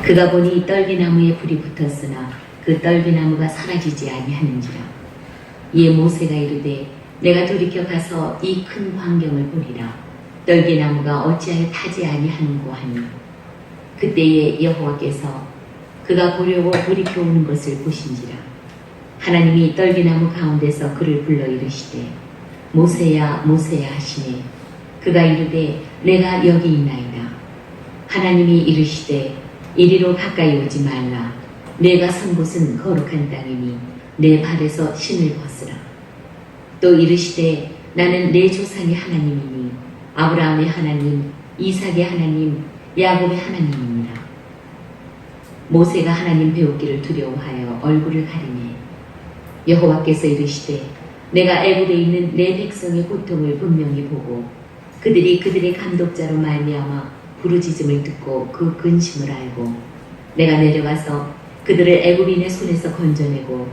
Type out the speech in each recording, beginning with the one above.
그가 보니 떨기나무에 불이 붙었으나 그 떨기나무가 사라지지 아니하는지라. 이에 모세가 이르되 내가 돌이켜 가서 이 큰 광경을 보리라. 떨기나무가 어찌하여 타지 아니하는고 하니 그때에 여호와께서 그가 보려고 돌이켜 오는 것을 보신지라. 하나님이 떨기나무 가운데서 그를 불러 이르시되 모세야 모세야 하시매 그가 이르되 내가 여기 있나이다. 하나님이 이르시되 이리로 가까이 오지 말라. 내가 선 곳은 거룩한 땅이니 내 발에서 신을 벗으라. 또 이르시되 나는 내 조상의 하나님이니 아브라함의 하나님, 이삭의 하나님, 야곱의 하나님이니라. 모세가 하나님 배우기를 두려워하여 얼굴을 가리매 여호와께서 이르시되 내가 애굽에 있는 내 백성의 고통을 분명히 보고 그들이 그들의 감독자로 말미암아 부르짖음을 듣고 그 근심을 알고 내가 내려가서 그들을 애굽인의 손에서 건져내고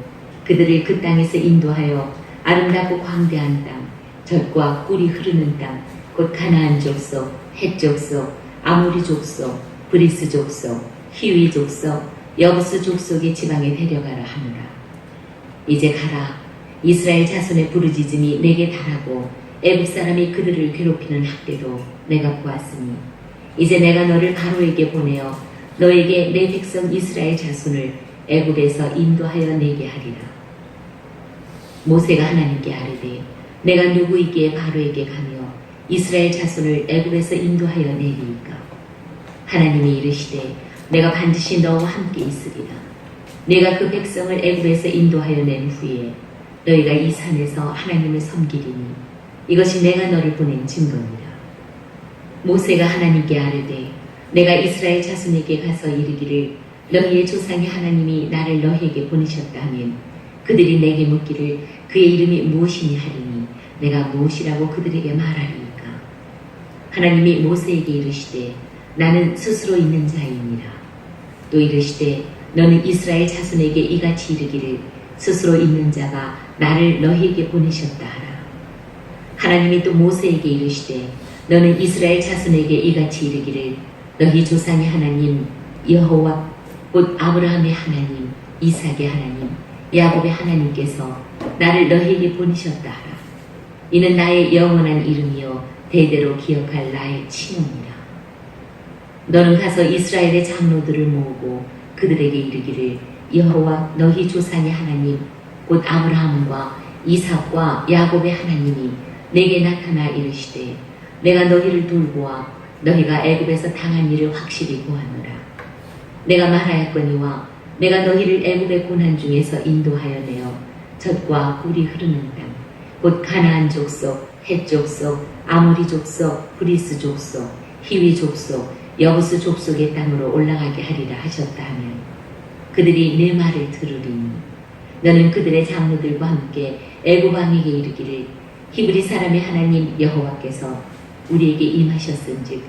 그들을 그 땅에서 인도하여 아름답고 광대한 땅, 젖과 꿀이 흐르는 땅, 곧 가나안 족속, 헷 족속, 아모리 족속, 브리스 족속, 히위 족속, 여부스 족속의 지방에 데려가라 하노라. 이제 가라. 이스라엘 자손의 부르짖음이 내게 달하고 애굽 사람이 그들을 괴롭히는 학대도 내가 보았으니 이제 내가 너를 바로에게 보내어 너에게 내 백성 이스라엘 자손을 애굽에서 인도하여 내게 하리라. 모세가 하나님께 아뢰되 내가 누구이기에 바로에게 가며 이스라엘 자손을 애굽에서 인도하여 내리이까. 하나님이 이르시되 내가 반드시 너와 함께 있으리라. 내가 그 백성을 애굽에서 인도하여 낸 후에 너희가 이 산에서 하나님을 섬기리니 이것이 내가 너를 보낸 증거니라. 모세가 하나님께 아뢰되 내가 이스라엘 자손에게 가서 이르기를 너희의 조상의 하나님이 나를 너희에게 보내셨다 하면 그들이 내게 묻기를 그의 이름이 무엇이니 하리니 내가 무엇이라고 그들에게 말하리이까. 하나님이 모세에게 이르시되 나는 스스로 있는 자이니라. 또 이르시되 너는 이스라엘 자손에게 이같이 이르기를 스스로 있는 자가 나를 너희에게 보내셨다 하라. 하나님이 또 모세에게 이르시되 너는 이스라엘 자손에게 이같이 이르기를 너희 조상의 하나님 여호와 곧 아브라함의 하나님, 이삭의 하나님, 야곱의 하나님께서 나를 너희에게 보내셨다 하라. 이는 나의 영원한 이름이요 대대로 기억할 나의 칭언이라. 너는 가서 이스라엘의 장로들을 모으고 그들에게 이르기를 여호와 너희 조상의 하나님 곧 아브라함과 이삭과 야곱의 하나님이 내게 나타나 이르시되 내가 너희를 돌보아 너희가 애굽에서 당한 일을 확실히 보았노라. 내가 말하였거니와 내가 너희를 애굽의 고난 중에서 인도하여 내어 젖과 꿀이 흐르는 땅, 곧 가나안 족속, 헷 족속, 아모리 족속, 브리스 족속, 히위 족속, 여부스 족속의 땅으로 올라가게 하리라 하셨다 하면 그들이 내 말을 들으리니 너는 그들의 장로들과 함께 애굽 왕에게 이르기를 히브리 사람의 하나님 여호와께서 우리에게 임하셨은즉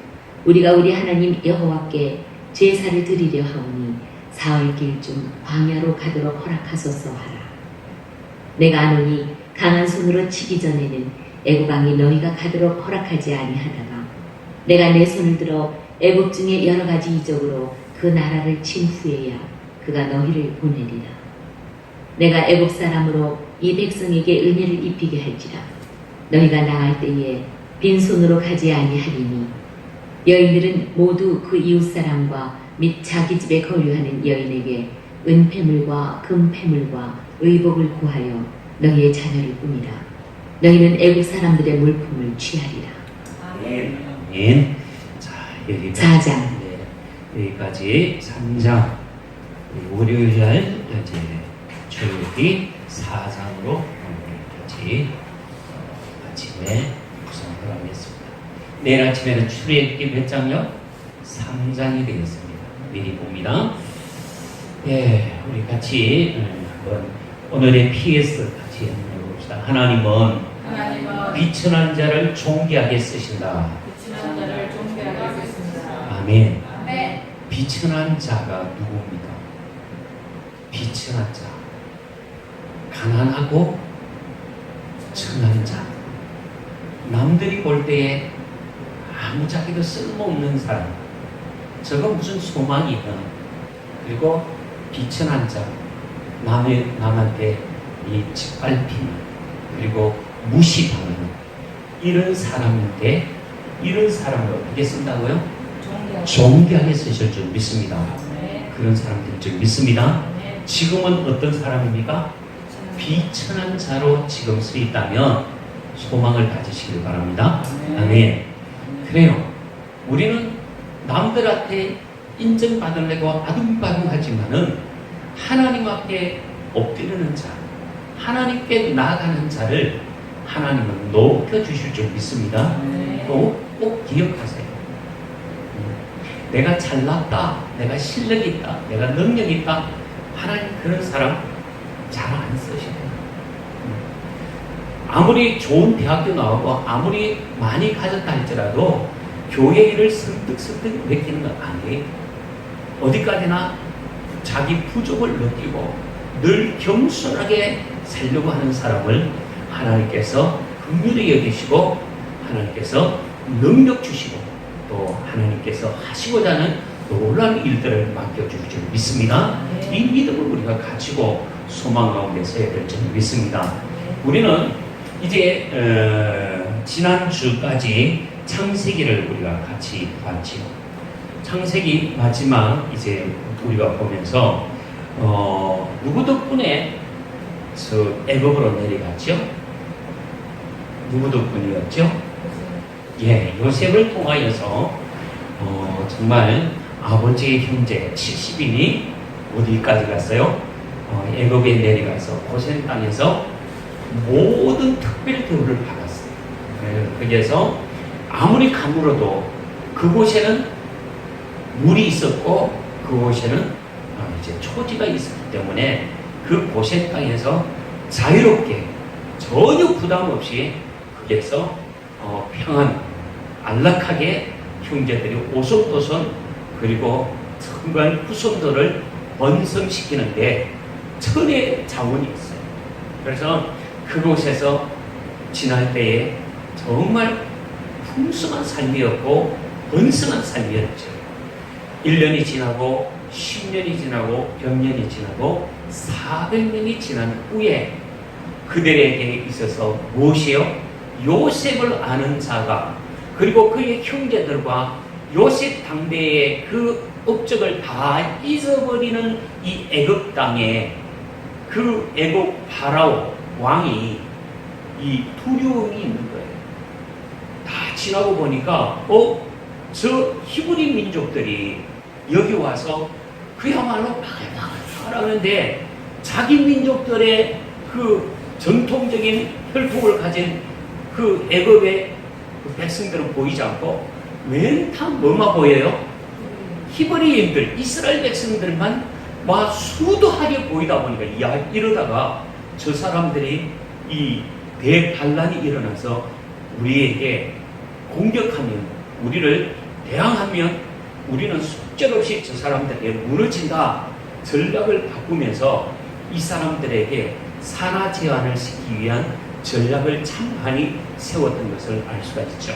우리가 우리 하나님 여호와께 제사를 드리려 하오니 사흘길 중 광야로 가도록 허락하소서 하라. 내가 아노니 강한 손으로 치기 전에는 애굽 왕이 너희가 가도록 허락하지 아니하다가 내가 내 손을 들어 애굽 중에 여러 가지 이적으로 그 나라를 친 후에야 그가 너희를 보내리라. 내가 애굽 사람으로 이 백성에게 은혜를 입히게 할지라. 너희가 나갈 때에 빈손으로 가지 아니하리니 여인들은 모두 그 이웃사람과 및 자기 집에 거류하는 여인에게 은폐물과 금폐물과 의복을 구하여 너희의 자녀를 꾸미라. 너희는 애국 사람들의 물품을 취하리라. 아멘. 자, 여기까지 4장. 네, 여기까지 3장. 월요일 날 이제 출애굽기 4장으로 같이 아침에 구성을 하겠습니다. 내일 아침에는 출애굽기 몇 장요? 3장이 되겠습니다. 미리 봅니다. 예, 우리 같이 한번 오늘의 PS 같이 한번 봅시다. 하나님은 비천한 자를 존귀하게 쓰신다. 아멘. 비천한 자가 누굽니까? 비천한 자, 가난하고 천한 자, 남들이 볼 때에 아무짝에도 쓸모없는 사람, 저거 무슨 소망이든, 그리고 비천한 자, 남한테 이 짓밟히는, 그리고 무시당하는 이런 사람인데, 이런 사람을 어떻게 쓴다고요? 존귀하게 쓰실 줄 믿습니다. 그런 사람들 줄 믿습니다. 지금은 어떤 사람입니까? 비천한 자로 지금 서 있다면 소망을 가지시길 바랍니다. 아멘. 그래요. 우리는 남들한테 인정받으려고 아둥바둥하지만은 하나님 앞에 엎드리는 자, 하나님께 나아가는 자를 하나님은 높여주실 줄 믿습니다. 또 꼭 기억하세요. 내가 잘났다, 내가 실력이 있다, 내가 능력이 있다, 하나님 그런 사람 잘 안 쓰셔요. 아무리 좋은 대학교 나오고 아무리 많이 가졌다 할지라도 교회 일을 선뜻선뜻 맡기는 건 아니에요. 어디까지나 자기 부족을 느끼고 늘 겸손하게 살려고 하는 사람을 하나님께서 긍휼히 여기시고 하나님께서 능력 주시고 또 하나님께서 하시고자 하는 놀라운 일들을 맡겨주실 줄 믿습니다. 이 믿음을 우리가 가지고 소망 가운데 서야 될 줄 믿습니다. 우리는 이제 지난주까지 창세기를 우리가 같이 봤지요. 창세기 마지막 이제 우리가 보면서 누구 덕분에 저 애굽으로 내려갔죠? 누구 덕분이었죠? 예, 요셉을 통하여서 정말 아버지의 형제 70인이 어디까지 갔어요? 애굽에 내려가서 고센 땅에서 모든 특별 대우를 받았어요. 거기에서 아무리 가물어도 그곳에는 물이 있었고 그곳에는 이제 초지가 있었기 때문에 그 고센 땅에서 자유롭게 전혀 부담 없이 거기에서 평안 안락하게 형제들이 오손도손 그리고 정말 후손들을 번성시키는데 천의 자원이 있어요. 그래서 그곳에서 지날 때에 정말 풍성한 삶이었고 번성한 삶이었죠. 1년이 지나고 10년이 지나고 100년이 지나고 400년이 지난 후에 그들에게 있어서 무엇이요? 요셉을 아는 자가 그리고 그의 형제들과 요셉 당대의 그 업적을 다 잊어버리는 이 애굽 땅에 그 애굽 파라오 왕이 이 두려움이 있는 거예요. 다 지나고 보니까 저 히브리 민족들이 여기 와서 그야말로 하는데 자기 민족들의 그 전통적인 혈통을 가진 그 애굽의 그 백성들은 보이지 않고 맨 다 뭐만 보여요? 히브리인들, 이스라엘 백성들만 막 수도하게 보이다 보니까 이러다가 저 사람들이 이 대반란이 일어나서 우리에게 공격하면 우리를 대항하면 우리는 속절없이 저 수사람들에게 무너진다 전략을 바꾸면서 이 사람들에게 산하 제한을 시키기 위한 전략을 참 많이 세웠던 것을 알 수가 있죠.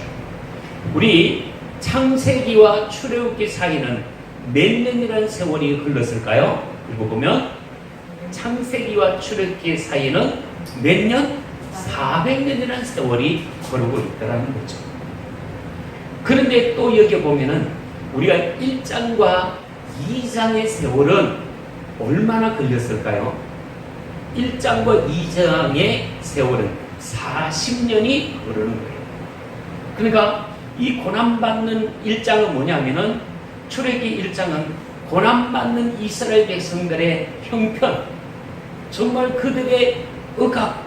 우리 창세기와 출애굽기 사이는 몇 년이라는 세월이 흘렀을까요? 읽어보면 창세기와 출애굽기 사이는 몇 년? 400년이라는 세월이 흐르고 있다는 거죠. 그런데 또 여기 보면은 우리가 1장과 2장의 세월은 얼마나 걸렸을까요? 1장과 2장의 세월은 40년이 흐르는 거예요. 그러니까 이 고난받는 1장은 뭐냐면은 출애굽기 1장은 고난받는 이스라엘 백성들의 형편, 정말 그들의 억압,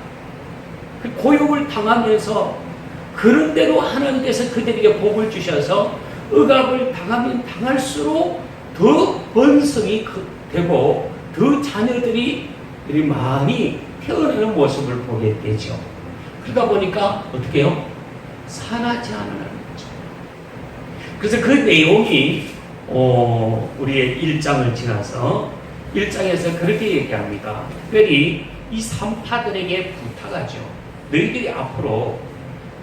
고욕을 당하면서 그런대로 하나님께서 그들에게 복을 주셔서 억압을 당하면 당할수록 더 번성이 되고 더 자녀들이 많이 태어나는 모습을 보게 되죠. 그러다 보니까 어떻게 해요? 산하지 않으라는 거죠. 그래서 그 내용이 우리의 1장을 지나서 1장에서 그렇게 얘기합니다. 특별히 이 산파들에게 부탁하죠. 너희들이 앞으로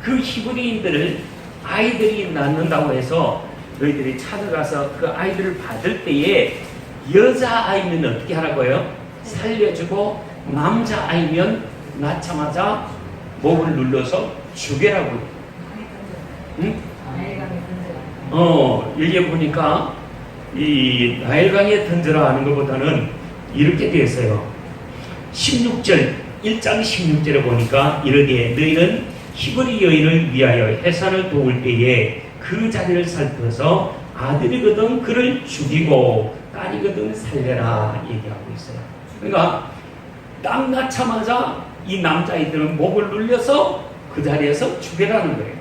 그 히브리인들을 아이들이 낳는다고 해서 너희들이 찾아가서 그 아이들을 받을 때에 여자아이면 어떻게 하라고요? 살려주고 남자아이면 낳자마자 목을 눌러서 죽여라고. 응? 여기에 보니까 이 나일강에 던져라 하는 것보다는 이렇게 되어 있어요. 16절 1장 16절에 보니까 이르되 너희는 히브리 여인을 위하여 해산을 도울 때에 그 자리를 살펴서 아들이거든 그를 죽이고 딸이거든 살려라 얘기하고 있어요. 그러니까 딱 낳자마자 이 남자아이들은 목을 눌려서 그 자리에서 죽여라는 거예요.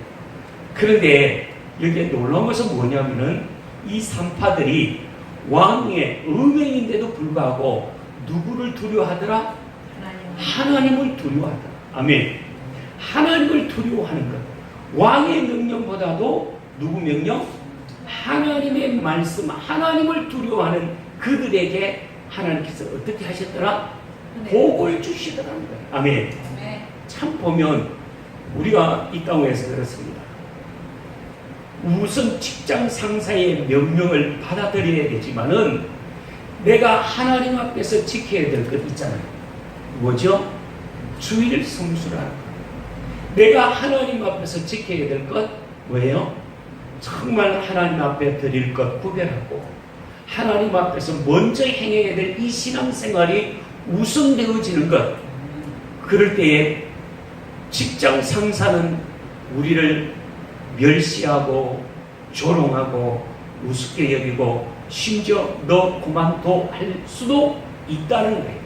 그런데 여기에 놀라운 것은 뭐냐면은 이 산파들이 왕의 음행인데도 불구하고 누구를 두려워하더라? 하나님을 두려워하더라. 아멘. 하나님을 두려워하는 것. 왕의 명령보다도 누구 명령? 하나님의 말씀, 하나님을 두려워하는 그들에게 하나님께서 어떻게 하셨더라? 복을 주시더라는 거예요. 아멘. 참 보면 우리가 이 땅에서 그렇습니다. 우선 직장 상사의 명령을 받아들여야 되지만은 내가 하나님 앞에서 지켜야 될 것 있잖아요. 뭐죠? 주일 성수라는 것. 내가 하나님 앞에서 지켜야 될 것 뭐예요? 정말 하나님 앞에 드릴 것 구별하고 하나님 앞에서 먼저 행해야 될 이 신앙생활이 우선되어지는 것. 그럴 때에 직장 상사는 우리를 멸시하고 조롱하고 우습게 여기고 심지어 너 그만둬 할 수도 있다는 거예요.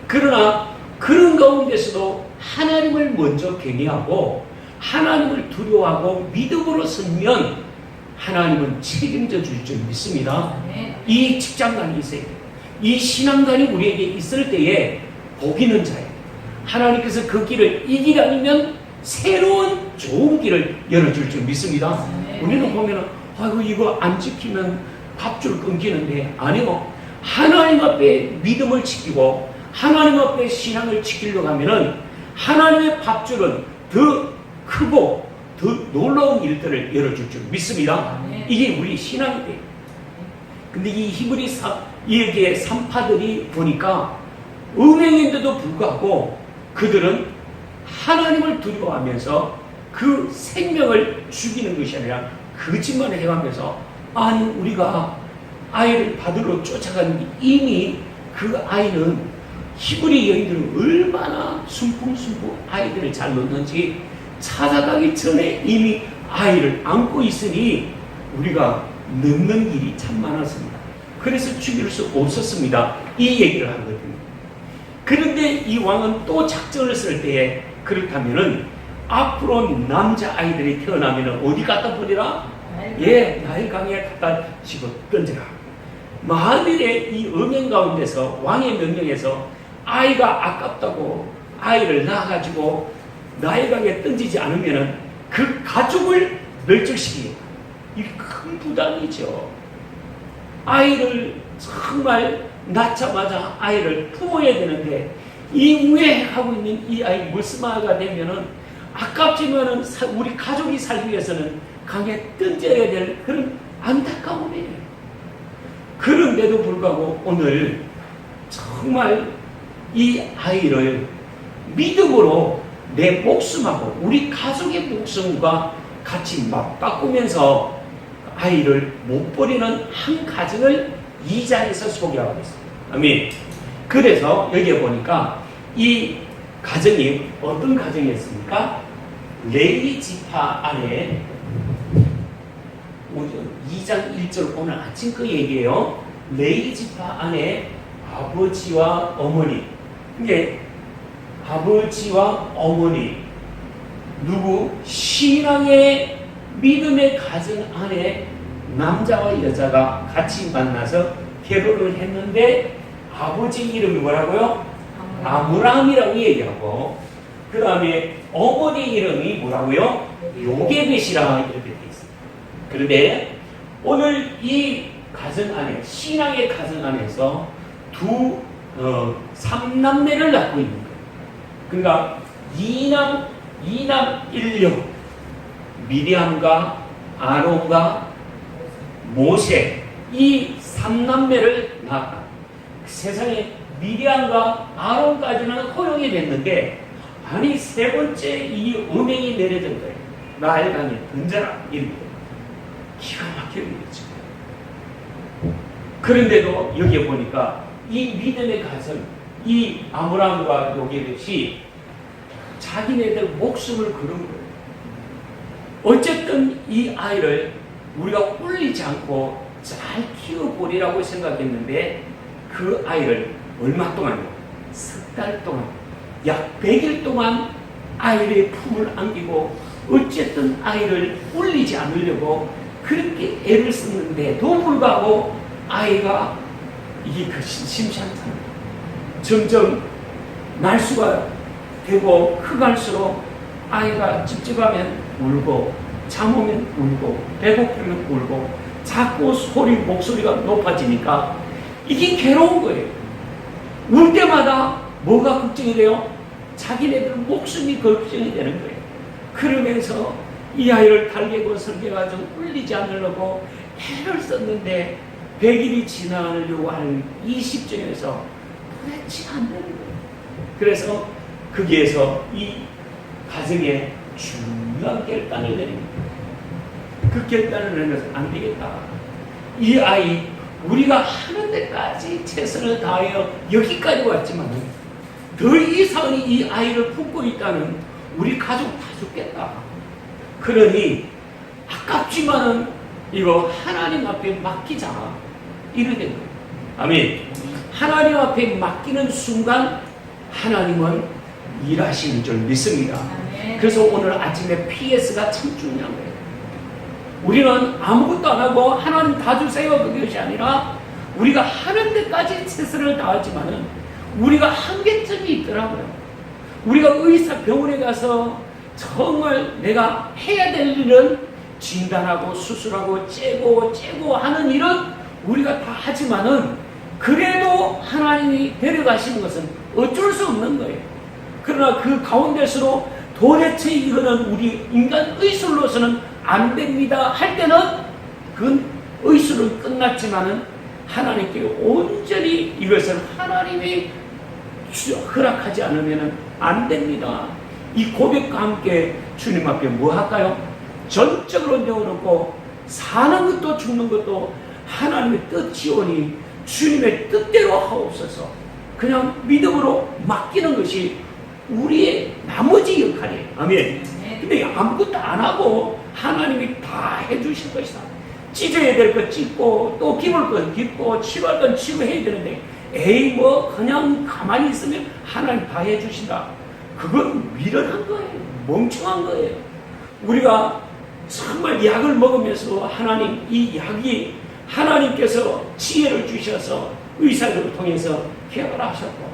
그러나 그런 가운데서도 하나님을 먼저 경외하고 하나님을 두려워하고 믿음으로 서면 하나님은 책임져 줄 줄 믿습니다. 이 직장관이 있어야 돼요. 이 신앙관이 우리에게 있을 때에 복 있는 자예요. 하나님께서 그 길을 이 길 아니면 새로운 좋은 길을 열어줄 줄 믿습니다. 우리는 보면 아이고 이거 안 지키면 밥줄 끊기는데 아니요. 하나님 앞에 믿음을 지키고 하나님 앞에 신앙을 지키려고 하면은 하나님의 밥줄은 더 크고 더 놀라운 일들을 열어줄 줄 믿습니다. 이게 우리 신앙이 돼요. 근데 이 히브리 여기에 산파들이 보니까 음행인데도 불구하고 그들은 하나님을 두려워하면서 그 생명을 죽이는 것이 아니라 거짓말을 해가면서 아니 우리가 아이를 받으러 쫓아가는 이미 그 아이는 히브리 여인들은 얼마나 순풍순풍 아이들을 잘 놓는지 찾아가기 전에 이미 아이를 안고 있으니 우리가 늦는 일이 참 많았습니다. 그래서 죽일 수 없었습니다. 이 얘기를 하거든요. 그런데 이 왕은 또 작전을 쓸 때에 그렇다면은 앞으로 남자아이들이 태어나면 어디 갖다 버리라? 나일강에 갖다 집어 던져라. 만일에 이 음행 가운데서 왕의 명령에서 아이가 아깝다고 아이를 낳아가지고 나일강에 던지지 않으면 그 가족을 멸절시키겠다. 이 큰 부담이죠. 아이를 정말 낳자마자 아이를 품어야 되는데 이 우애하고 있는 이 아이 물스마가 되면은 아깝지만은 우리 가족이 살기 위해서는 강에 던져야 될 그런 안타까움이에요. 그런데도 불구하고 오늘 정말 이 아이를 믿음으로 내 목숨하고 우리 가족의 목숨과 같이 맞바꾸면서 아이를 못 버리는 한 가정을 이 자리에서 소개하고 있습니다. 아멘. 그래서 여기에 보니까 이 가정이 어떤 가정이었습니까? 레위 지파 안에 2장 1절 오늘 아침 그 얘기예요. 레위 지파 안에 아버지와 어머니. 이게 아버지와 어머니 누구? 신앙의 믿음의 가정 안에 남자와 여자가 같이 만나서 결혼을 했는데 아버지 이름이 뭐라고요? 아므람이라고 얘기하고 그 다음에 어머니 이름이 뭐라고요? 요게벳이라 이렇게 되어 있습니다. 그런데 오늘 이 가정 안에 신앙의 가정 안에서 두 삼남매를 낳고 있는 거예요. 그러니까 이남 1녀 미리암과 아론과 모세 이 3남매를 낳았다. 세상에 미디안과 아론까지는 허용이 됐는데 아니 세 번째 이 음행이 내려진 거예요. 나일강에 던져라 이렇게 기가 막히게 되죠. 그런데도 여기에 보니까 이 믿음의 가슴 이 아브라함과 요게벳이 자기네들 목숨을 걸은 거예요. 어쨌든 이 아이를 우리가 울리지 않고 잘 키워보리라고 생각했는데 그 아이를 얼마 동안요? 석 달 동안 약 100일 동안 아이의 품을 안기고 어쨌든 아이를 울리지 않으려고 그렇게 애를 썼는데도 불구하고 아이가 이게 그 심심치 않잖아요. 점점 날수가 되고 크갈수록 아이가 찝찝하면 울고 잠오면 울고 배고프면 울고 자꾸 목소리가 높아지니까 이게 괴로운 거예요. 울 때마다 뭐가 걱정이 돼요? 자기네들 목숨이 걱정이 되는 거예요. 그러면서 이 아이를 달개고 설계가지고 울리지 않으려고 애를 썼는데 100일이 지나려고 하는 20점에서 도대체 안 되는 거예요. 그래서 거기에서 이 가정에 중요한 결단을 내립니다. 그 결단을 내면서 안 되겠다. 이 아이 우리가 하는 데까지 최선을 다하여 여기까지 왔지만 더 이상이 이 아이를 품고 있다는 우리 가족 다 죽겠다. 그러니 아깝지만은 이거 하나님 앞에 맡기자. 이렇게 된 거예요. 아멘. 하나님 앞에 맡기는 순간 하나님은 일하시는 줄 믿습니다. 그래서 오늘 아침에 PS가 참 중요한 거예요. 우리는 아무것도 안 하고 하나님 다 주세요 그것이 아니라 우리가 하는 데까지 최선을 다하지만은 우리가 한계점이 있더라고요. 우리가 의사 병원에 가서 정말 내가 해야 될 일은 진단하고 수술하고 째고 하는 일은 우리가 다 하지만은 그래도 하나님이 데려가시는 것은 어쩔 수 없는 거예요. 그러나 그 가운데서도 도대체 이거는 우리 인간 의술로서는 안 됩니다 할 때는 그건 의술은 끝났지만은 하나님께 온전히 이것을 하나님이 허락하지 않으면 안 됩니다. 이 고백과 함께 주님 앞에 뭐 할까요? 전적으로 내어놓고 사는 것도 죽는 것도 하나님의 뜻이오니 주님의 뜻대로 하옵소서. 그냥 믿음으로 맡기는 것이 우리의 나머지 역할이에요. 아멘. 근데 아무것도 안 하고 하나님이 다 해주실 것이다. 찢어야 될 거 찢고 또 기볼 건 깁고 치료할 건 치료해야 되는데 에이 뭐 그냥 가만히 있으면 하나님 다 해주신다. 그건 미련한 거예요. 멍청한 거예요. 우리가 정말 약을 먹으면서 하나님 이 약이 하나님께서 지혜를 주셔서 의사들을 통해서 개발하셨고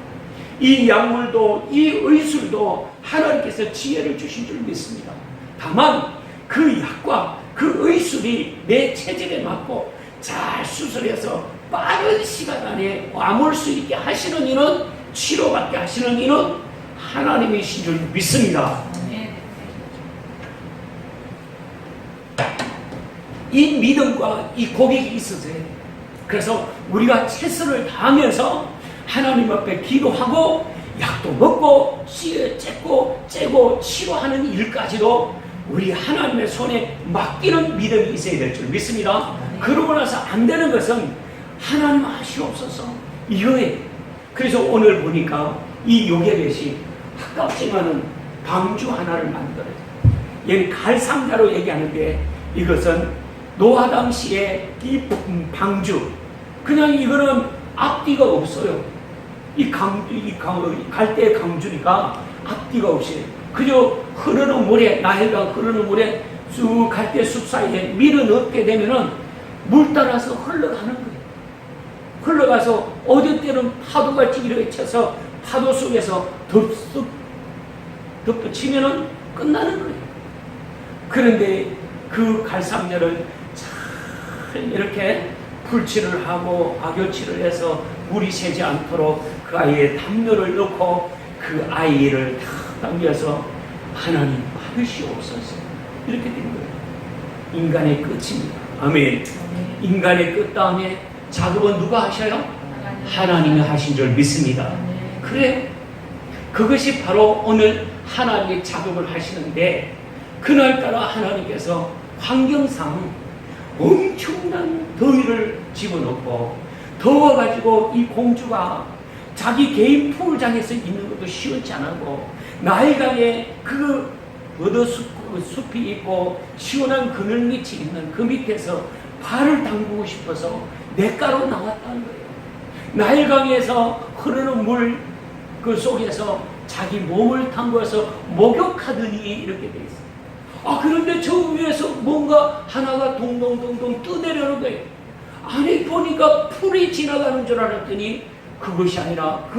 이 약물도 이 의술도 하나님께서 지혜를 주신 줄 믿습니다. 다만 그 약과 그 의술이 내 체질에 맞고 잘 수술해서 빠른 시간 안에 아물 수 있게 하시는 이는 치료받게 하시는 이는 하나님이신 줄 믿습니다. 이 믿음과 이 고백이 있으세요. 그래서 우리가 최선을 다하면서 하나님 앞에 기도하고 약도 먹고 째고 치료하는 일까지도 우리 하나님의 손에 맡기는 믿음이 있어야 될 줄 믿습니다. 그러고 나서 안 되는 것은 하나님 하시옵소서 이거예요. 그래서 오늘 보니까 이 요게벳이 아깝지만은 방주 하나를 만들어요. 얘는 갈상자로 얘기하는데 이것은 노아 당시에 이 방주 그냥 이거는 앞뒤가 없어요. 이 갈대의 강주니까 앞뒤가 없어요. 그저 흐르는 물에 나일강 흐르는 물에 쭉 갈대 숲 사이에 밀어 넣게 되면은 물 따라서 흘러가는 거예요. 흘러가서 어느 때는 파도같이 이렇게 쳐서 파도 속에서 덮어치면은 끝나는 거예요. 그런데 그 갈상녀를 잘 이렇게 풀칠을 하고 악교칠을 해서 물이 새지 않도록 그 아이의 담요를 넣고 그 아이를 다 당겨서 하나님 받으시옵소서 이렇게 된 거예요. 인간의 끝입니다. 아멘. 인간의 끝 다음에 작업은 누가 하셔요? 하나님이 하신 줄 믿습니다. 그래, 그것이 바로 오늘 하나님의 작업을 하시는데, 그날따라 하나님께서 환경상 엄청난 더위를 집어넣고, 더워가지고 이 공주가 자기 개인 풀장에서 있는 것도 시원치 않고, 나일강에 그 숲이 있고 시원한 그늘밑이 있는 그 밑에서 발을 담그고 싶어서 냇가로 나왔다는 거예요. 나일강에서 흐르는 물 그 속에서 자기 몸을 담궈서 목욕하더니 이렇게 돼 있어요. 그런데 저 위에서 뭔가 하나가 동동동동 떠내려오는 거예요. 아니, 보니까 풀이 지나가는 줄 알았더니 그것이 아니라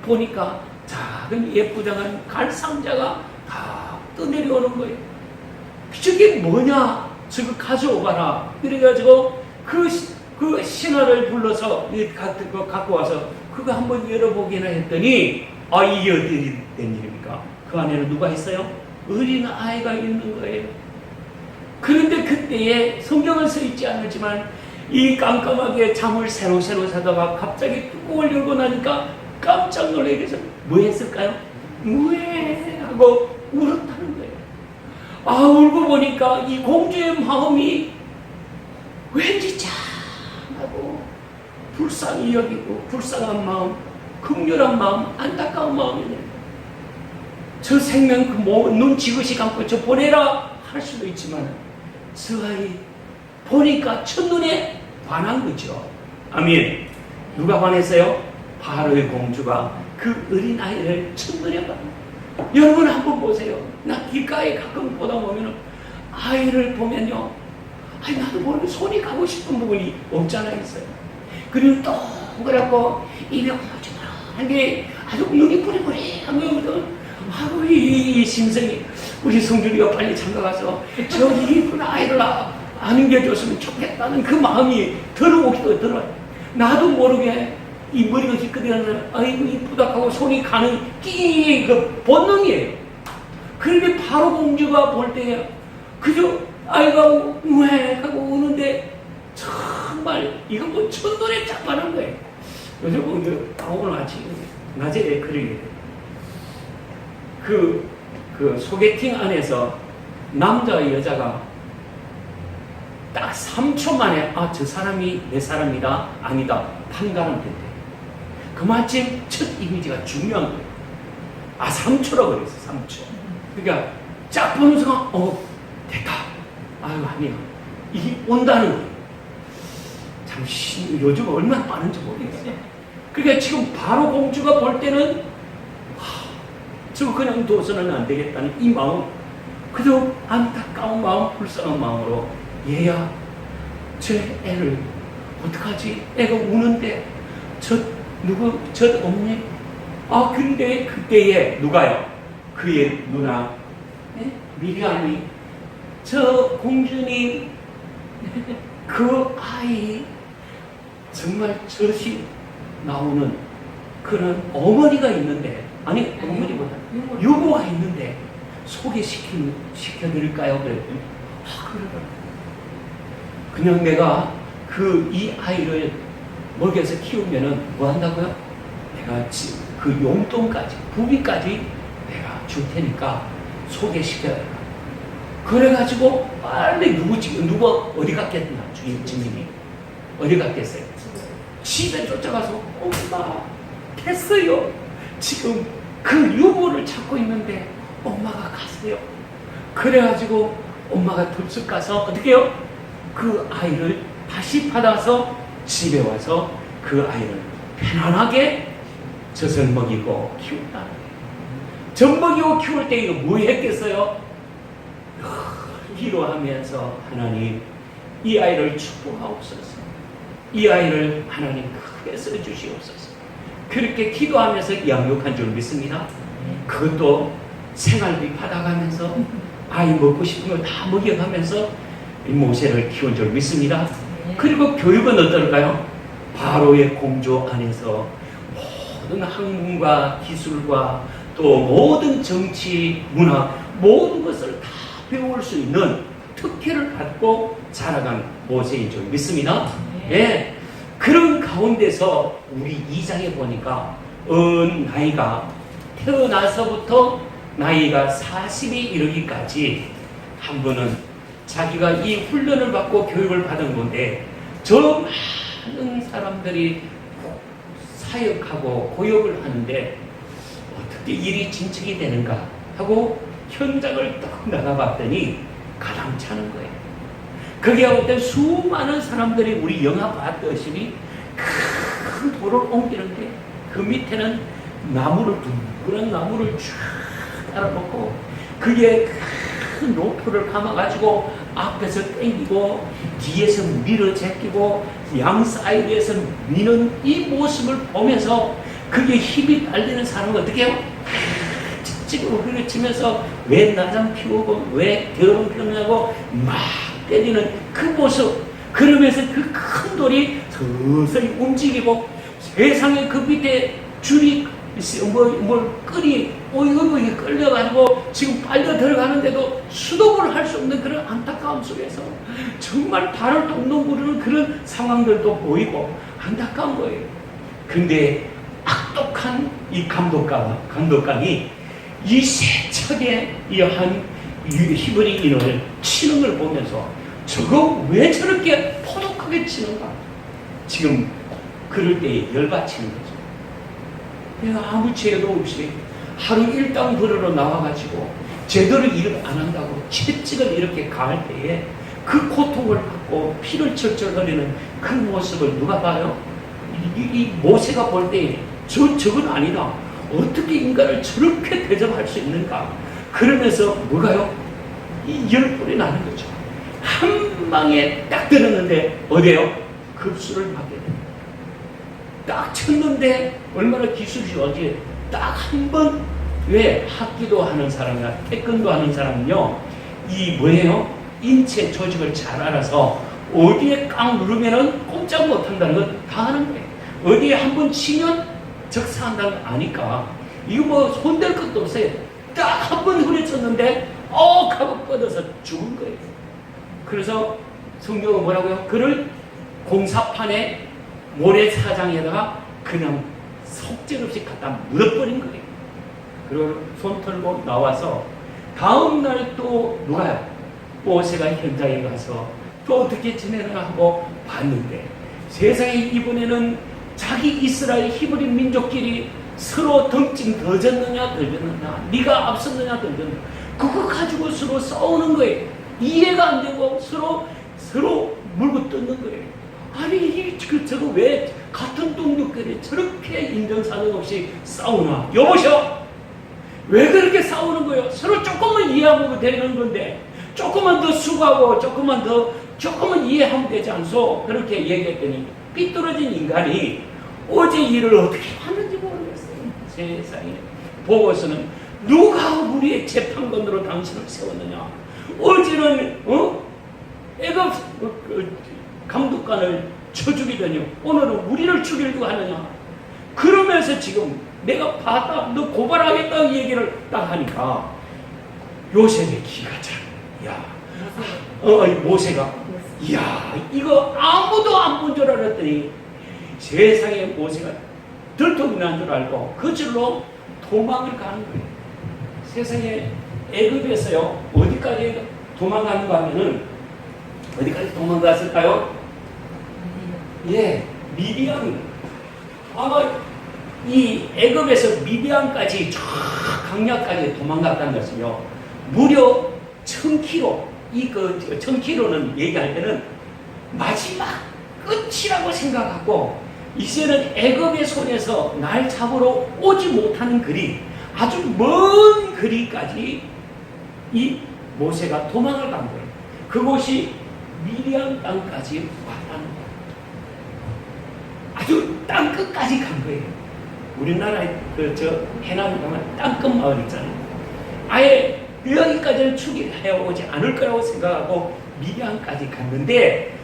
보니까 작은 예쁘장한 갈상자가 다 떠내려오는 거예요. 저게 뭐냐? 저거 가져오거라. 그래가지고 그 신하를 불러서 갖고 와서 그거 한번 열어보기나 했더니, 이게 어떻게 된 일입니까? 그 안에는 누가 있어요? 어린 아이가 있는 거예요. 그런데 그때에 성경은 써 있지 않았지만 이 깜깜하게 잠을 새로 자다가 갑자기 뚜껑을 열고 나니까 깜짝 놀라게 해서 뭐 했을까요? 왜? 하고 울었다는 거예요. 울고 보니까 이 공주의 마음이 왠지 짠하고 불쌍히 여기고, 불쌍한 마음, 극렬한 마음, 안타까운 마음이네. 저 생명 눈 지그시 감고 저 보내라 할 수도 있지만, 저 아이 보니까 첫눈에 반한 거죠. 아멘. 누가 반했어요? 바로의 공주가 그 어린 아이를 첫눈에 반. 여러분 한번 보세요. 나 길가에 가끔 보다 보면 아이를 보면요, 나도 모르게 손이 가고 싶은 부분이 없잖아 있어요. 그리고 동그랗고 입이 어머지한 게 아주 눈이 뿌리뿌리하면 이 심성이, 우리 성준이가 빨리 장가가서 저 이쁜 아이를 안겨줬으면 좋겠다는 그 마음이 들어오기도 들어요. 나도 모르게 이 머리가 기껏해서 아이고 이쁘다 하고 손이 가는 그 본능이에요. 그런데 바로 공주가 볼 때 그저 아이가 왜 하고 우는데 정말 이거 뭐 첫눈에 딱 반한 거예요. 요즘 오늘 아침 낮에 그러게 그 소개팅 안에서 남자와 여자가 딱 3초 만에 저 사람이 내 사람이다 아니다 판단은 된대. 그마침 첫 이미지가 중요한 거예요. 3초라고 그랬어. 3초. 그러니까 쫙 보는 순간 됐다. 아니야. 이게 온다는 거예요. 참 요즘 얼마나 빠른지 모르겠어요. 그러니까 지금 바로 공주가 볼 때는 저거 그냥 둬서는 안 되겠다는 이 마음, 그저 안타까운 마음, 불쌍한 마음으로, 얘야, 저 애를 어떡하지? 애가 우는데 저 없니? 근데 그때에 누가요? 그의 누나 미리암이, 저 공주님 그 아이 정말 젖이 나오는 그런 어머니가 있는데, 아니 어머니보다 유모가 있는데 소개시켜드릴까요? 그랬더니 그러더라고요. 그냥 내가 이 아이를 먹여서 키우면은 뭐 한다고요? 내가 그 용돈까지, 부비까지 내가 줄 테니까 소개시켜야 돼. 그래가지고 빨리 누가 어디 갔겠나? 주인님이 어디 갔겠어요? 집에 쫓아가서 엄마 됐어요. 지금 그 유모를 찾고 있는데 엄마가 갔어요. 그래가지고 엄마가 덥석 가서 어떻게 해요? 그 아이를 다시 받아서 집에 와서 그 아이를 편안하게 젖을 먹이고 키운다. 젖 먹이고 키울 때 이거 뭐 했겠어요? 기도하면서 하나님 이 아이를 축복하옵소서. 이 아이를 하나님 크게 써주시옵소서. 그렇게 기도하면서 양육한 줄 믿습니다. 그것도 생활비 받아가면서 아이 먹고 싶은 걸 다 먹여가면서 모세를 키운 줄 믿습니다. 그리고 교육은 어떨까요? 바로의 공조 안에서 모든 학문과 기술과 또 모든 정치, 문화 모든 것을 다 배울 수 있는 특혜를 받고 자라간 모세이죠. 믿습니다. 예. 그런 가운데서 우리 2장에 보니까 나이가 태어나서부터 나이가 40이 이르기까지 한 분은 자기가 이 훈련을 받고 교육을 받은 건데 저 많은 사람들이 사역하고 고역을 하는데 어떻게 일이 진척이 되는가 하고 현장을 딱 나가봤더니 가당찮은 거예요. 거기에 어떤 수많은 사람들이 우리 영화 봤듯이 큰 돌을 옮기는데 그 밑에는 나무를 둥그런 나무를 쫙 깔아놓고 그게 큰 로프를 감아가지고 앞에서 당기고 뒤에서 밀어 제끼고 양 사이드에서 미는 이 모습을 보면서 그게 힘이 딸리는 사람은 어떻게 해요? 찍찍으로 흐르치면서 왜 나장 피우고 왜 더러운 피우냐고 막 때리는 그 모습, 그러면서 그 큰 돌이 서서히 움직이고 세상에 그 밑에 줄이 끌이 오이오이 끌려가지고 지금 빨려 들어가는데도 수동을 할 수 없는 그런 안타까움 속에서 정말 발을 동동 구르는 그런 상황들도 보이고 안타까운 거예요. 근데 악독한 이 감독관이 이 세척의 이 한 히브리인을 치는 걸 보면서 저거 왜 저렇게 포독하게 치는가? 지금 그럴 때 열받치는 거죠. 내가 아무 죄도 없이 하루 일당 벌으러 나와가지고 제대로 일을 안 한다고 채찍을 이렇게 가할 때에 그 고통을 받고 피를 철철 흘리는 그 모습을 누가 봐요? 이 모세가 볼 때 저건 아니다. 어떻게 인간을 저렇게 대접할 수 있는가? 그러면서 뭐가요? 이 열불이 나는 거죠. 한 방에 딱 들었는데 어디에요? 급수를 맞게 됩니다. 딱 쳤는데 얼마나 기술이 좋아지 딱 한 번. 왜? 합기도 하는 사람이나 태권도 하는 사람은요 이 뭐예요? 인체 조직을 잘 알아서 어디에 깡 누르면은 꼼짝 못한다는 건 다 하는 거예요. 어디에 한 번 치면 적사한다는 거 아니까 이거 뭐 손댈 것도 없어요. 딱 한 번 후려쳤는데 하고 뻗어서 죽은 거예요. 그래서 성경은 뭐라고요? 그를 공사판에 모래사장에다가 그냥 속절없이 갖다 묻어버린 거예요. 그리고 손 털고 나와서 다음날 또 누가요? 모세가 현장에 가서 또 어떻게 지내나 하고 봤는데 세상에 이번에는 자기 이스라엘 히브리 민족끼리 서로 덩칭 더 졌느냐 네가 앞섰느냐 더 졌느냐 그거 가지고 서로 싸우는 거예요. 이해가 안 되고 서로 물고 뜯는 거예요. 아니 저거 왜 같은 동족끼리 저렇게 인정사정 없이 싸우나? 여보셔, 왜 그렇게 싸우는 거예요? 서로 조금만 이해하면 되는 건데 조금만 더 수고하고 조금만 이해하면 되지 않소? 그렇게 얘기했더니 삐뚤어진 인간이 어제 일을 어떻게 하는지 모르겠어요. 세상에 보고서는 누가 우리의 재판관으로 당신을 세웠느냐? 어제는 애가 감독관을 쳐 죽이더니 오늘은 우리를 죽이려고 하느냐? 그러면서 지금 내가 봤다, 너 고발하겠다는 얘기를 딱 하니까 요셉의 기가 차. 야, 모세가 야, 이거 아무도 안 본 줄 알았더니 세상에 모세가 들통이 난 줄 알고 그 줄로 도망을 가는 거예요. 세상에 애굽에서요 어디까지 도망가는가 하면은 어디까지 도망갔을까요? 예, 미디안. 아마 이 애굽에서 미디안까지 저 강야까지 도망갔다는 것은요 무려 1000km. 1000km는 얘기할 때는 마지막 끝이라고 생각하고 이제는 애굽의 손에서 날 잡으러 오지 못하는 거리, 아주 먼 거리까지 이 모세가 도망을 간 거예요. 그곳이 미디안 땅까지 왔다는 거예요. 아주 땅 끝까지 간 거예요. 우리나라에 해남에 가면 땅끝 마을 있잖아요. 아예 여기까지는 추기해 오지 않을 거라고 생각하고 미디안까지 갔는데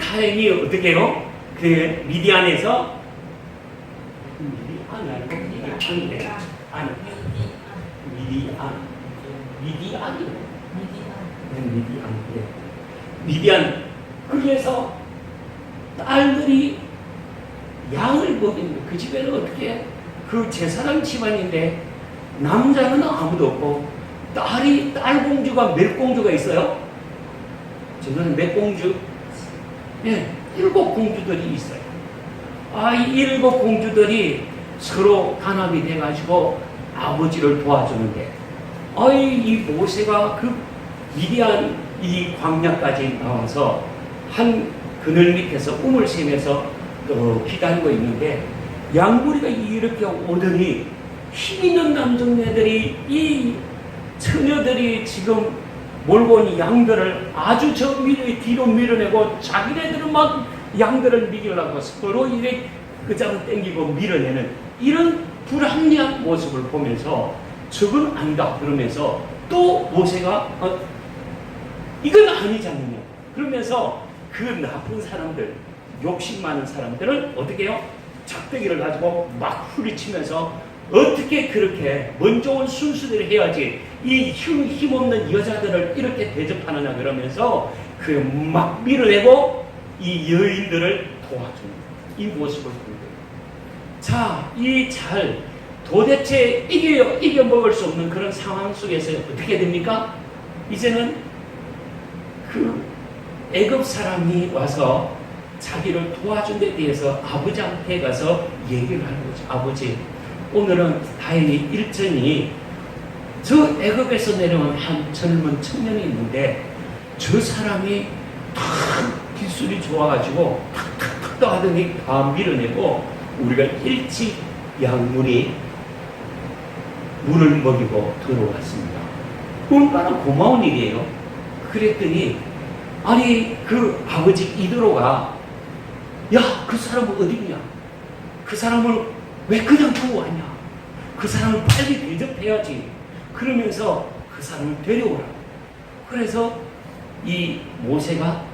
다행히 어떻게 해요? 그 미디안에서 미디안 그래서 딸들이 양을 먹이는 거예요. 그 집에는 어떻게 그 제사장 집안인데 남자는 아무도 없고 딸 공주가 몇 공주가 있어요? 저는 몇 공주? 예, 7 공주들이 있어요. 이 7 공주들이 서로 단합이 돼가지고 아버지를 도와주는데, 이 모세가 그 위대한 이 광야까지 나와서 한 그늘 밑에서 꿈을 새면서 기다리고 있는데, 양부리가 이렇게 오더니 힘 있는 남정네들이 이 처녀들이 지금 몰고 온 양들을 아주 저 뒤로 밀어내고 자기네들은 막 양들을 미기려고 서로 이렇게 끄잡아 당기고 밀어내는 이런 불합리한 모습을 보면서 저건 아니다 그러면서 또 모세가 이건 아니지 않느냐 그러면서 그 나쁜 사람들 욕심 많은 사람들을 어떻게 해요? 작대기를 가지고 막 후리치면서 어떻게 그렇게 먼저 온 순수대로 해야지 이 힘없는 여자들을 이렇게 대접하느냐 그러면서 그 막 밀어내고 이 여인들을 도와주는 이 모습을 본 거예요. 자, 도대체 이겨 먹을 수 없는 그런 상황 속에서 어떻게 됩니까? 이제는 그 애굽 사람이 와서 자기를 도와준 데 대해서 아버지한테 가서 얘기를 하는 거죠. 아버지, 오늘은 다행히 일전이 저 애굽에서 내려온 한 젊은 청년이 있는데 저 사람이 탁 기술이 좋아가지고 탁탁탁 하더니 다 밀어내고 우리가 일찍 양물이 물을 먹이고 들어왔습니다. 얼마나 고마운 일이에요. 그랬더니 아니 그 아버지 이드로가 야, 그 사람은 어디냐? 그 사람을 왜 그냥 두고 왔냐? 그 사람을 빨리 대접해야지. 그러면서 그 사람을 데려오라. 그래서 이 모세가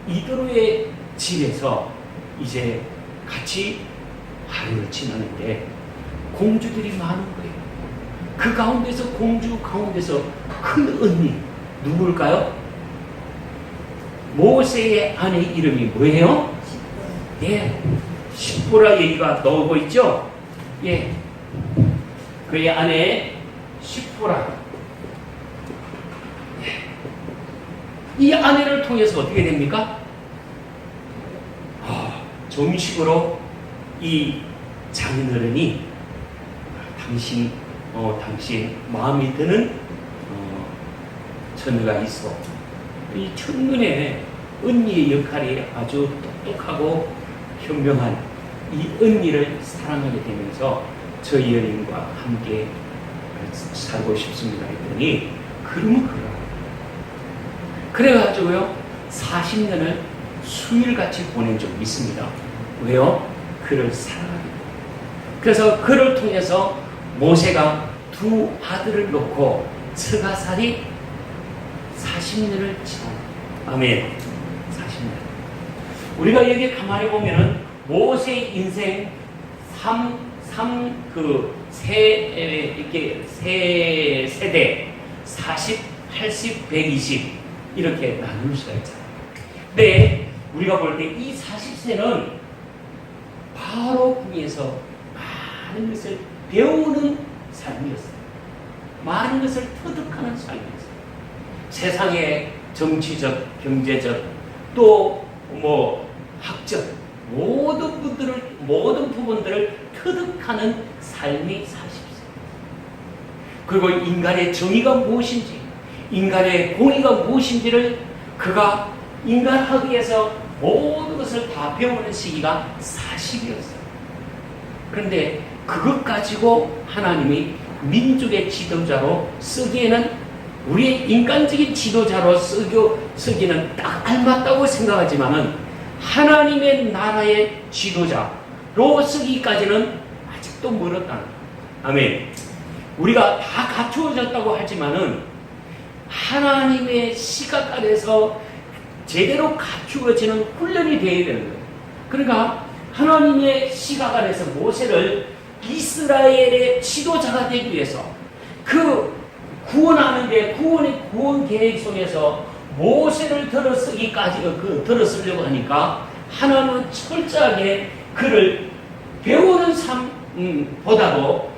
이드로의 집에서 이제 같이 하루를 지나는데 공주들이 많은 거예요. 그 가운데서 공주 가운데서 큰 언니 누굴까요? 모세의 아내 이름이 뭐예요? 예, 십보라 얘기가 나오고 있죠? 예, 그의 아내 십보라. 이 아내를 통해서 어떻게 됩니까? 정식으로 이 장인어른이 당신 마음에 드는 처녀가 있어. 이 첫눈에 언니의 역할이 아주 똑똑하고 현명한 이 언니를 사랑하게 되면서 저희 여인과 함께 살고 싶습니다 했더니 그러면 그래가지고요 40년을 수일같이 보낸 적이 있습니다. 왜요? 그를 사랑하기 때문에. 그래서 그를 통해서 모세가 2 아들을 놓고 서가살이 40년을 지난 아멘. 40년. 우리가 여기 가만히 보면은 모세의 인생 세 세대 40, 80, 120 이렇게 나눌 수가 있잖아요. 근데 우리가 볼 때 이 40세는 바로 궁에서 많은 것을 배우는 삶이었어요. 많은 것을 터득하는 삶이었어요. 세상의 정치적, 경제적, 또 학적 모든 부분들을 터득하는 삶이 40세. 그리고 인간의 정의가 무엇인지, 인간의 공의가 무엇인지를 그가 인간학위에서 모든 것을 다 배우는 시기가 40이었어요. 그런데 그것 가지고 하나님이 민족의 지도자로 쓰기에는 우리의 인간적인 지도자로 쓰기는 딱 알맞다고 생각하지만은 하나님의 나라의 지도자로 쓰기까지는 아직도 멀었다. 아멘. 우리가 다 갖추어졌다고 하지만은 하나님의 시각 안에서 제대로 갖추어지는 훈련이 되어야 되는 거예요. 그러니까 하나님의 시각 안에서 모세를 이스라엘의 지도자가 되기 위해서 그 구원하는데 구원 계획 속에서 모세를 들어쓰려고 하니까 하나님은 철저하게 그를 배우는 삶보다도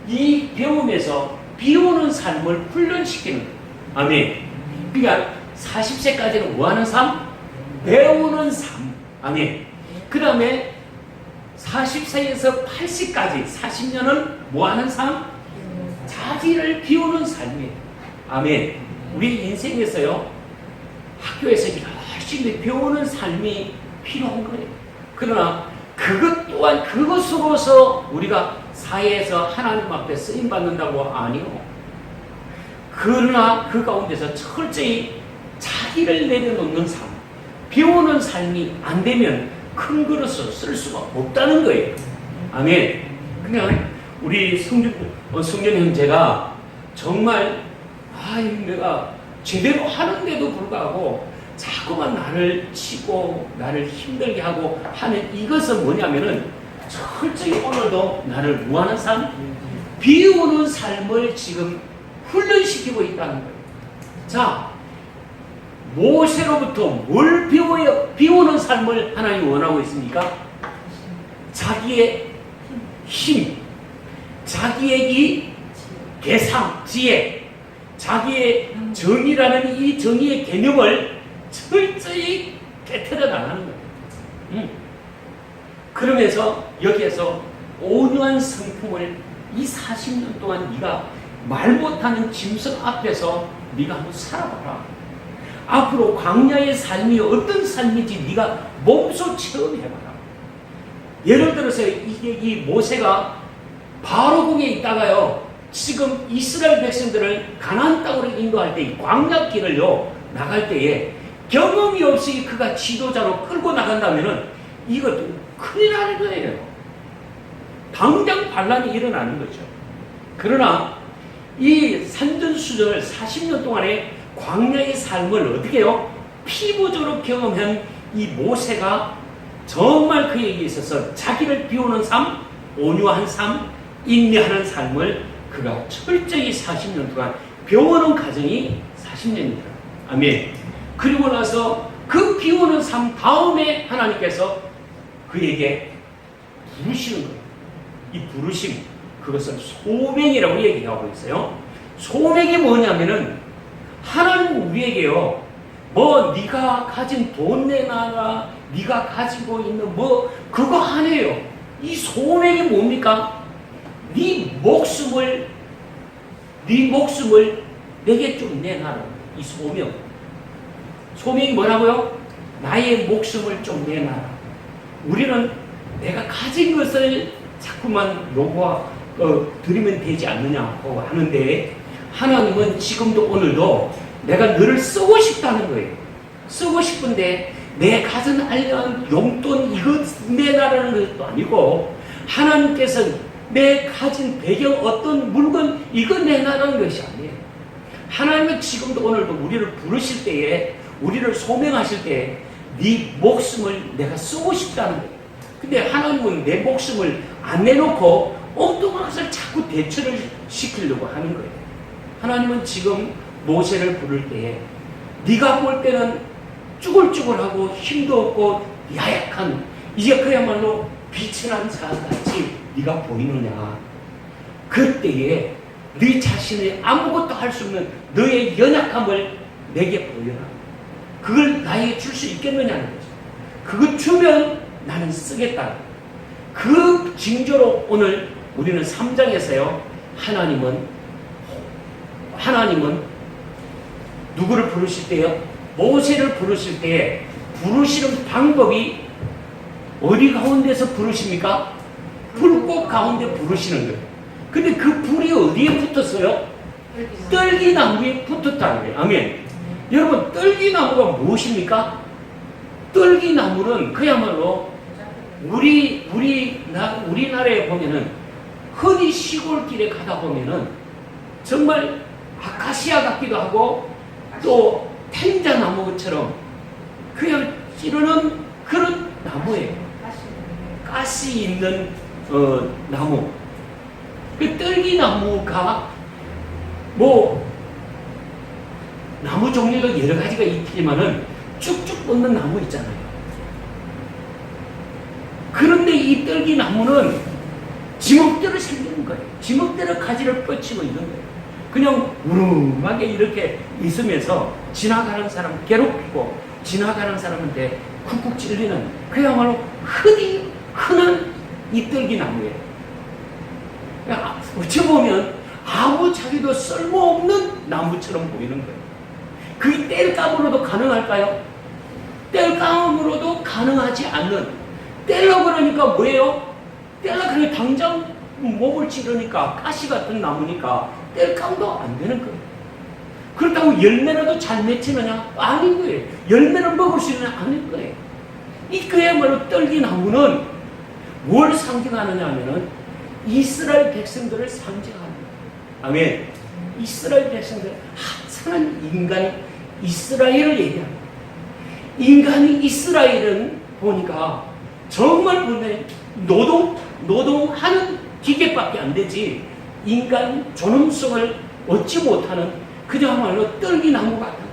이 배움에서 비우는 삶을 훈련시키는 거예요. 아멘. 그러니까 40세까지는 뭐하는 삶? 배우는 삶. 아멘. 그 다음에 40세에서 80까지 40년은 뭐하는 삶? 자기를 비우는 삶이에요. 아멘. 우리 인생에서요, 학교에서 열심히 배우는 삶이 필요한 거예요. 그러나 그것 또한 그것으로서 우리가 사회에서 하나님 앞에 쓰임받는다고 아니요. 그러나 그 가운데서 철저히 자기를 내려놓는 삶, 비우는 삶이 안 되면 큰 그릇을 쓸 수가 없다는 거예요. 아멘. 그냥 우리 성준 형제가 정말 내가 제대로 하는데도 불구하고 자꾸만 나를 치고 나를 힘들게 하고 하는 이것은 뭐냐면은 철저히 오늘도 나를 무하는 삶, 비우는 삶을 지금 훈련시키고 있다는 거예요. 자, 모세로부터 뭘 비우는 삶을 하나님이 원하고 있습니까? 자기의 힘, 자기의 이 계산, 지혜, 자기의 정의라는 이 정의의 개념을 철저히 깨트려 나가는 거예요. 그러면서 여기에서 온유한 성품을 이 40년 동안 네가 말 못하는 짐승 앞에서 네가 한번 살아봐라. 앞으로 광야의 삶이 어떤 삶인지 네가 몸소 체험해봐라. 예를 들어서 이 모세가 바로궁에 있다가요, 지금 이스라엘 백성들을 가나안 땅으로 인도할 때 이 광야길을요 나갈 때에 경험이 없이 그가 지도자로 끌고 나간다면은 이것도 큰일 나는 거예요. 당장 반란이 일어나는 거죠. 그러나 이 산전수전을 40년 동안의 광야의 삶을 어떻게 해요? 피부적으로 경험한 이 모세가 정말 그에게 있어서 자기를 비우는 삶, 온유한 삶, 인내하는 삶을 그가 철저히 40년 동안 배우는 과정이 40년이다. 아멘. 그리고 나서 그 비우는 삶 다음에 하나님께서 그에게 부르시는 거예요. 이 부르심, 그것을 소명이라고 얘기하고 있어요. 소명이 뭐냐면은 하나님은 우리에게요, 뭐 네가 가진 돈 내놔라, 네가 가지고 있는 뭐 그거 아니에요. 이 소명이 뭡니까? 네 목숨을 내게 좀 내놔라. 이 소명. 소명이 뭐라고요? 나의 목숨을 좀 내놔라. 우리는 내가 가진 것을 자꾸만 드리면 되지 않느냐고 하는데, 하나님은 지금도 오늘도 내가 너를 쓰고 싶다는 거예요. 쓰고 싶은데 내 가진 알려한 용돈 이것 내놔라는 것도 아니고, 하나님께서는 내 가진 배경 어떤 물건 이거 내놔라는 것이 아니에요. 하나님은 지금도 오늘도 우리를 부르실 때에, 우리를 소명하실 때에 네 목숨을 내가 쓰고 싶다는 거예요. 근데 하나님은 내 목숨을 안 내놓고 엉뚱한 것을 자꾸 대처를 시키려고 하는 거예요. 하나님은 지금 모세를 부를 때에 네가 볼 때는 쭈글쭈글하고 힘도 없고 야약한, 이제 그야말로 비천한 자같이 네가 보이느냐. 그때에 네 자신의 아무것도 할 수 없는 너의 연약함을 내게 보여라. 그걸 나에게 줄 수 있겠느냐는 거죠. 그거 주면 나는 쓰겠다. 그 징조로 오늘 우리는 3장에서요, 하나님은 누구를 부르실 때요? 모세를 부르실 때에 부르시는 방법이 어디 가운데서 부르십니까? 불꽃 가운데 부르시는 거예요. 근데 그 불이 어디에 붙었어요? 떨기나무에 붙었다는 거예요. 아멘. 여러분, 떨기나무가 무엇입니까? 떨기나무는 그야말로 우리나라에 보면은 흔히 시골길에 가다 보면은 정말 아카시아 같기도 하고 또 텐자나무처럼 그냥 찌르는 그런 나무예요. 가시 있는 나무. 그 떨기나무가 뭐 나무 종류도 여러 가지가 있지만은 쭉쭉 뻗는 나무 있잖아요. 그런데 이 떨기나무는 지멋대로 생기는 거예요. 지멋대로 가지를 뻗치고 있는 거예요. 그냥 우름하게 이렇게 있으면서 지나가는 사람 괴롭히고 지나가는 사람한테 쿡쿡 찔리는 그야말로 흔한 이 떨기나무예요. 어찌 보면 아무 자기도 쓸모없는 나무처럼 보이는 거예요. 그게 뗄감으로도 가능할까요? 뗄감으로도 가능하지 않는, 떼려고 그러니까 뭐예요? 떼려고 그러니까 당장 목을 찌르니까 가시 같은 나무니까 뗄감도 안 되는 거예요. 그렇다고 열매라도 잘 맺히느냐? 아닌 거예요. 열매를 먹을 수 있느냐? 아닌 거예요. 이 그야말로 떨기나무는 뭘 상징하느냐 하면은 이스라엘 백성들을 상징하는 거예요. 아멘. 이스라엘 백성들, 하찮은 인간이 이스라엘을 얘기합니다. 인간이 이스라엘은 보니까 정말 보면 노동하는 기계밖에 안 되지 인간 존엄성을 얻지 못하는 그야말로 떨기나무 같은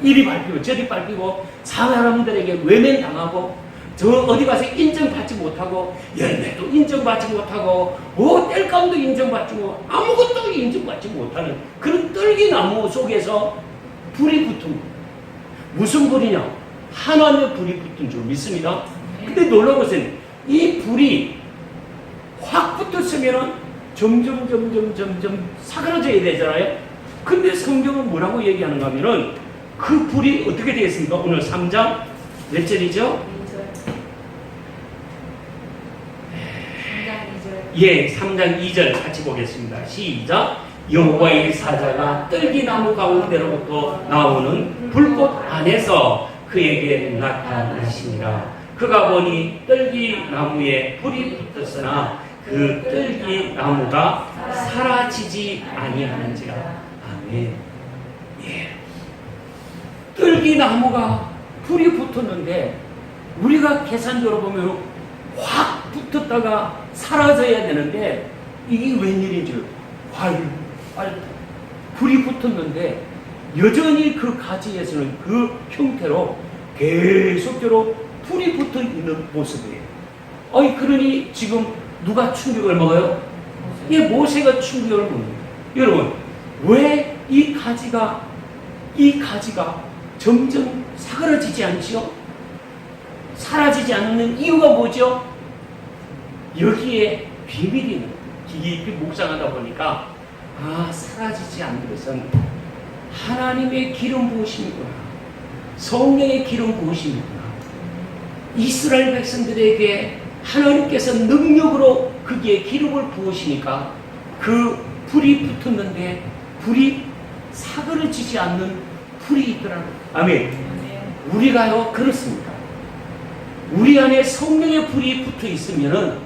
이리 밟히고 저리 밟히고 사람들에게 외면당하고 저 어디 가서 인정받지 못하고 열매도 인정받지 못하고 뗄감도 인정받지 못하고 아무것도 인정받지 못하는 그런 떨기나무 속에서 불이 붙은 거예요. 무슨 불이냐? 하나님의 불이 붙은 줄 믿습니다. 근데 놀라보세요. 이 불이 확 붙었으면 점점 사그라져야 되잖아요. 근데 성경은 뭐라고 얘기하는가 하면은 그 불이 어떻게 되겠습니까? 오늘 3장 몇 절이죠? 3장 3장 2절 같이 보겠습니다. 시작. 여호와의 사자가 떨기나무 가운데로부터 나오는 불꽃 안에서 그에게 나타나시니라. 그가 보니 떨기나무에 불이 붙었으나 그 떨기나무가 사라지지 아니하는지라. 아멘. 예. 떨기나무가 불이 붙었는데 우리가 계산적으로 보면 확 붙었다가 사라져야 되는데 이게 웬일인 줄 불이 붙었는데 여전히 그 가지에서는 그 형태로 계속적으로 불이 붙어 있는 모습이에요. 그러니 지금 누가 충격을 먹어요? 모세가 충격을 먹는 거예요. 여러분, 왜 이 가지가 점점 사그러지지 않지요? 사라지지 않는 이유가 뭐죠? 여기에 비밀이 있는 거예요. 깊이 묵상하다 보니까 사라지지 않는 것은 하나님의 기름 부으심이구나. 성령의 기름 부으심이구나. 이스라엘 백성들에게 하나님께서 능력으로 거기에 기름을 부으시니까 그 불이 붙었는데 불이 사그러지지 않는 불이 있더라고요. 아멘. 우리가요 그렇습니다. 우리 안에 성령의 불이 붙어 있으면은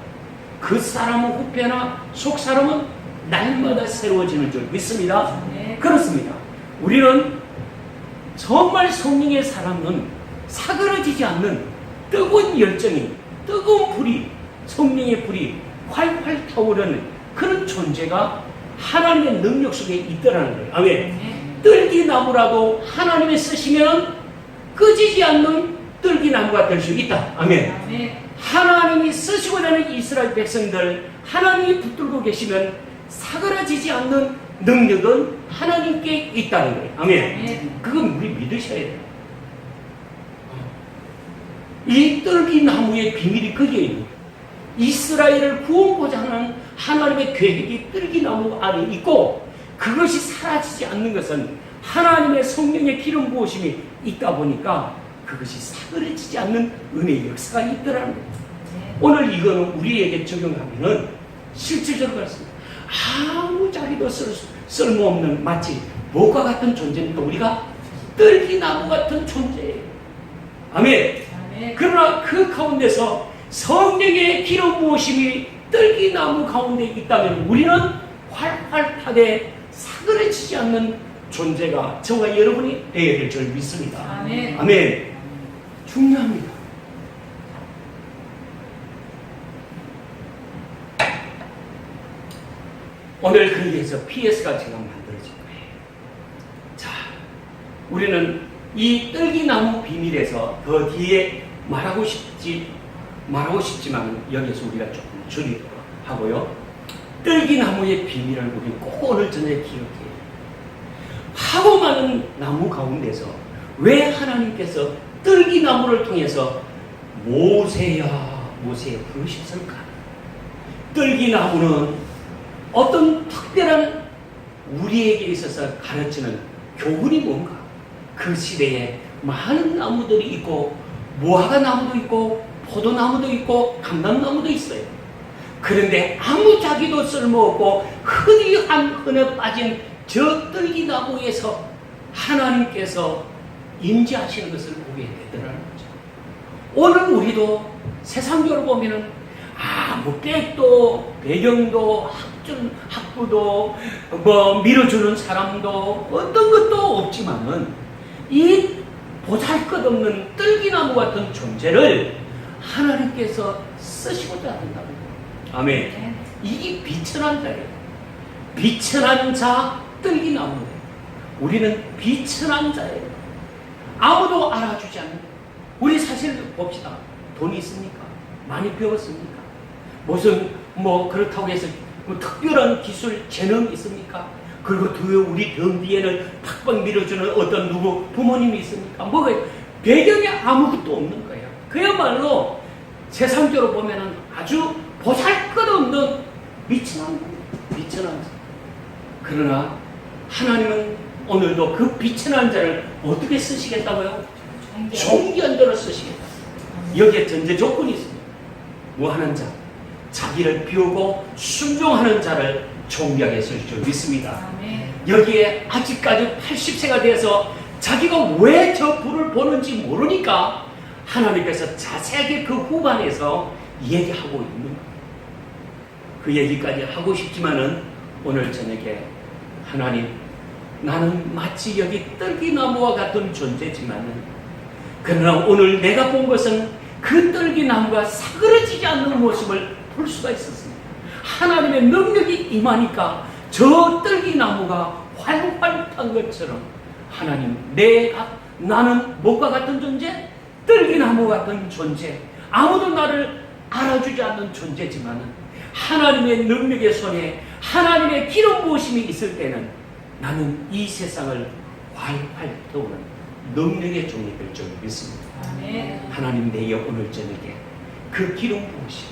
그 사람은 후패나 속 사람은 날마다 새로워지는 줄 믿습니다. 그렇습니다. 우리는 정말 성령의 사람은 사그러지지 않는 뜨거운 열정이, 뜨거운 불이, 성령의 불이 활활 타오르는 그런 존재가 하나님의 능력 속에 있더라는 거예요. 아멘. 떨기나무라도 하나님의 쓰시면 꺼지지 않는 떨기나무가 될 수 있다. 아멘. 하나님이 쓰시고자 하는 이스라엘 백성들, 하나님이 붙들고 계시면 사그라지지 않는 능력은 하나님께 있다는 거예요. 아멘. 그건 우리 믿으셔야 돼요. 이 떨기나무의 비밀이 거기에 있는 거예요. 이스라엘을 구원하고자 하는 하나님의 계획이 떨기나무 안에 있고 그것이 사라지지 않는 것은 하나님의 성령의 기름 부으심이 있다 보니까 그것이 사그러지지 않는 은혜의 역사가 있더라는 거예요. 오늘 이거는 우리에게 적용하면은 실질적으로 그렇습니다. 아무 자리도 쓸모없는 마치 뭐가 같은 존재니까 우리가 떨기나무 같은 존재예요. 아멘. 그러나 그 가운데서 성령의 기름 부으심이 떨기나무 가운데 있다면 우리는 활활하게 사그러지지 않는 존재가 저와 여러분이 되어야 될 줄 믿습니다. 아멘. 아멘. 중요합니다. 오늘 거기에서 PS가 지금 만들어진 거예요. 자, 우리는 이 뜰기나무 비밀에서 더 뒤에 말하고 싶지만 여기서 우리가 조금 줄이도록 하고요. 뜰기나무의 비밀을 우리는 꼭 오늘 저녁에 기억해요. 하고 많은 나무 가운데서 왜 하나님께서 뜰기나무를 통해서 모세야 부르셨을까? 뜰기나무는 어떤 특별한 우리에게 있어서 가르치는 교훈이 뭔가? 그 시대에 많은 나무들이 있고 무화과 나무도 있고 포도나무도 있고 감람나무도 있어요. 그런데 아무 자기도 쓸모없고 흔히 흔해 빠진 저 뜰기나무에서 하나님께서 임재하시는 것을 보게 되더라는 거죠. 오늘 우리도 세상적으로 보면은 아무 백도 배경도 학부도 밀어주는 사람도 어떤 것도 없지만은 이 보잘것없는 뜰기나무 같은 존재를 하나님께서 쓰시고자 한다는 거예요. 아멘. 이게 비천한 자예요. 비천한 자 뜰기나무예요. 우리는 비천한 자예요. 아무도 알아주지 않는. 우리 사실 봅시다. 돈이 있습니까? 많이 배웠습니까? 무슨 그렇다고 해서 특별한 기술 재능이 있습니까? 그리고 우리 등 뒤에는 팍팍 밀어주는 어떤 누구 부모님이 있습니까? 배경에 아무것도 없는 거예요. 그야말로 세상적으로 보면은 아주 보잘것없는 미천한 자. 그러나 하나님은 오늘도 그 비천한 자를 어떻게 쓰시겠다고요? 종견자로 쓰시겠다. 여기에 전제 조건이 있습니다. 뭐 하는 자? 자기를 비우고 순종하는 자를 존귀하게 쓰실 줄 믿습니다. 여기에 아직까지 80세가 돼서 자기가 왜 저 불을 보는지 모르니까 하나님께서 자세하게 그 후반에서 얘기하고 있는 거예요. 그 얘기까지 하고 싶지만은 오늘 저녁에 하나님, 나는 마치 여기 뜰기나무와 같은 존재지만은 그러나 오늘 내가 본 것은 그 뜰기나무가 사그러지지 않는 모습을 볼 수가 있었습니다. 하나님의 능력이 임하니까 저 뜰기나무가 활활 탄 것처럼 하나님, 나는 무엇과 같은 존재? 뜰기나무 같은 존재. 아무도 나를 알아주지 않는 존재지만 하나님의 능력의 손에 하나님의 기름 부으심이 있을 때는 나는 이 세상을 활활 태우는 능력의 종이 될 줄 믿습니다. 하나님, 내게 오늘 저녁에 그 기름 부으심,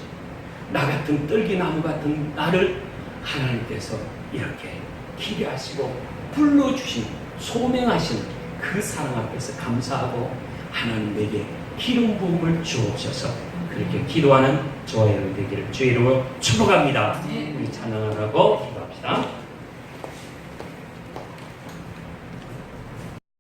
나 같은 뜰기나무 같은 나를 하나님께서 이렇게 기대하시고 불러주신, 소명하신 그 사랑 앞에서 감사하고 하나님 내게 기름 부음을 주옵소서. 그렇게 기도하는 저와 여러분 되기를 주의 이름으로 축복합니다. 우리 찬양하라고 기도합시다.